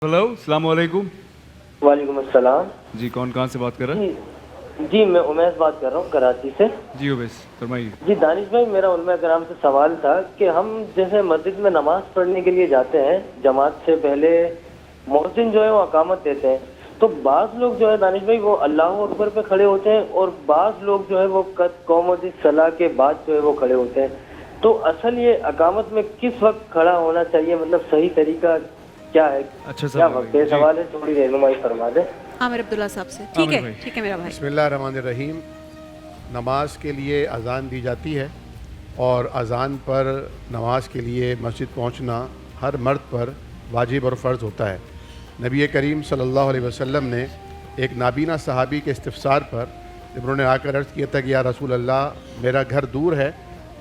Hello, अस्सलाम वालेकुम। वालेकुम अस्सलाम। जी, कौन कहाँ से बात कर रहा है? जी मैं उमैस बात कर रहा हूँ कराची से। जी उवैस, फरमाइए। जी दानिश भाई, मेरा उलमा कराम से सवाल था कि हम जैसे मस्जिद में नमाज पढ़ने के लिए जाते हैं, जमात से पहले मुअज्जिन जो है वो अकामत देते हैं, तो बाज़ लोग जो है दानिश भाई वो अल्लाह अकबर पे खड़े होते हैं और बाज़ लोग जो है वो कद क़ौमत सलाह के बाद जो है वो खड़े होते हैं। तो असल ये अकामत में किस वक्त खड़ा होना चाहिए, मतलब सही तरीका क्या है? अच्छा क्या सवाल वक्त है। है? सवाल है, थोड़ी रहनुमाई फरमा दें। आमिर अब्दुल्ला साहब से। आमिर भाई। ठीक है मेरा भाई। बिस्मिल्लाहिर्रहमानिर्रहीम। नमाज के लिए अज़ान दी जाती है और अज़ान पर नमाज के लिए मस्जिद पहुंचना हर मर्द पर वाजिब और फ़र्ज़ होता है। नबी करीम सल्लल्लाहु अलैहि वसल्लम ने एक नाबीना सहाबी के इस्तिफ़सार पर जब उन्होंने आकर अर्ज़ किया था कि या रसूल अल्लाह, मेरा घर दूर है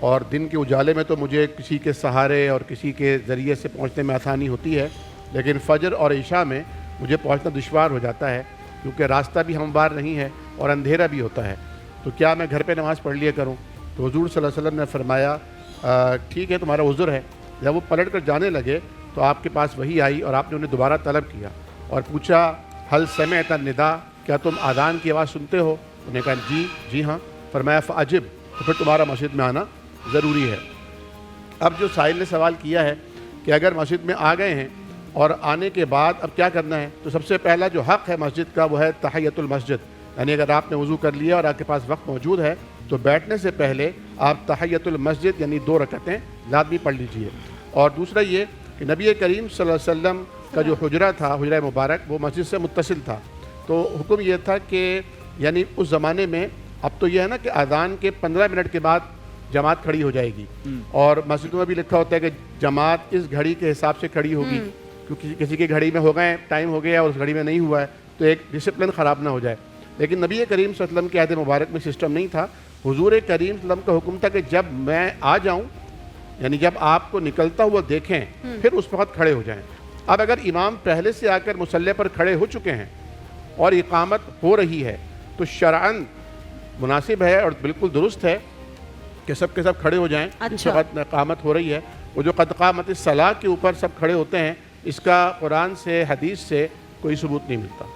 और दिन के उजाले में तो मुझे किसी के सहारे और किसी के ज़रिए से पहुँचने में आसानी होती है, लेकिन फ़जर और इशा में मुझे पहुँचना दुश्वार हो जाता है क्योंकि रास्ता भी हमवार नहीं है और अंधेरा भी होता है, तो क्या मैं घर पे नमाज़ पढ़ लिया करूँ? तो हुज़ूर सल्लल्लाहु अलैहि वसल्लम ने फरमाया, ठीक है, तुम्हारा उज़्र है। जब वो पलट कर जाने लगे तो आपके पास वही आई और आपने उन्हें दोबारा तलब किया और पूछा, हल समिअत निदा, क्या तुम आज़ान की आवाज़ सुनते हो? उन्होंने कहा जी हाँ। फरमाया फ़अजिब, तो फिर तुम्हारा मस्जिद में आना ज़रूरी है। अब जो साहिल ने सवाल किया है कि अगर मस्जिद में आ गए हैं और आने के बाद अब क्या करना है, तो सबसे पहला जो हक़ है मस्जिद का वो है तहियतुल मस्जिद, यानी अगर आपने वज़ू कर लिया और आपके पास वक्त मौजूद है तो बैठने से पहले आप तहियतुल मस्जिद यानी 2 रकअतें लाज़मी पढ़ लीजिए। और दूसरा ये कि नबी करीम सल्लल्लाहु अलैहि वसल्लम का जो हुजरा था, हुजरा मुबारक, वो मस्जिद से मुत्तसिल था, तो हुक्म ये था कि यानी उस ज़माने में, अब तो यह है ना कि अज़ान के 15 मिनट के बाद जमात खड़ी हो जाएगी और मस्जिदों में भी लिखा होता है कि जमात इस घड़ी के हिसाब से खड़ी होगी, क्योंकि किसी की घड़ी में हो गए, टाइम हो गया और उस घड़ी में नहीं हुआ है तो एक डिसिप्लिन ख़राब ना हो जाए। लेकिन नबी करीम सल्लल्लाहु अलैहि वसल्लम के अहद मुबारक में सिस्टम नहीं था। हुजूर करीम सल्लल्लाहु अलैहि वसल्लम का हुक्म था कि जब मैं आ जाऊँ, यानी जब आपको निकलता हुआ देखें फिर उस वक्त खड़े हो जाएँ। अब अगर इमाम पहले से आकर मुसल्ले पर खड़े हो चुके हैं और इकामत हो रही है तो शरअन मुनासिब है और बिल्कुल दुरुस्त है कि सब के सब खड़े हो जाएं। अच्छा। जिस वक्त इकामत हो रही है, वो जो क़द क़ामतिस सलाह के ऊपर सब खड़े होते हैं, इसका कुरान से हदीस से कोई सबूत नहीं मिलता।